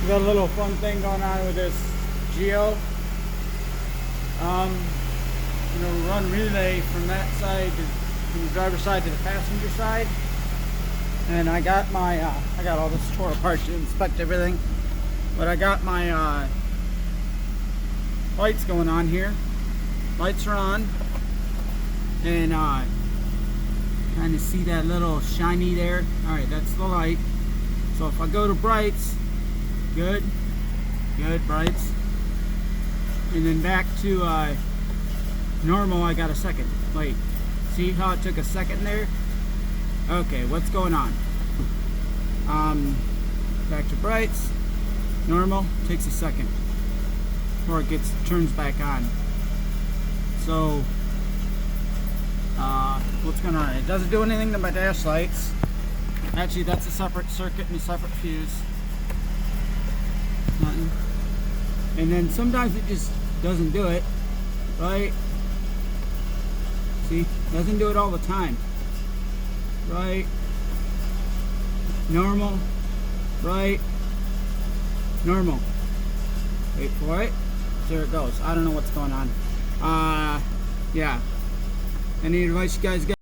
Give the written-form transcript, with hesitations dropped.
We got a little fun thing going on with this Geo. Run relay from that side from the driver's side to the passenger side. And I got my I got all this tore apart to inspect everything, but I got my lights going on here. Lights are on, and kind of see that little shiny there. All right, that's the light. So if I go to brights, good, brights, and then back to normal, I got a second. Wait, see how it took a second there? Okay, what's going on? Back to brights, normal, takes a second before it turns back on. So what's going on? It doesn't do anything to my dash lights. Actually, that's a separate circuit and a separate fuse. Nothing. And then sometimes it just doesn't do it, right? See, doesn't do it all the time. Right, normal, right, normal. Wait for it. There it goes. I don't know what's going on. Yeah. Any advice you guys got?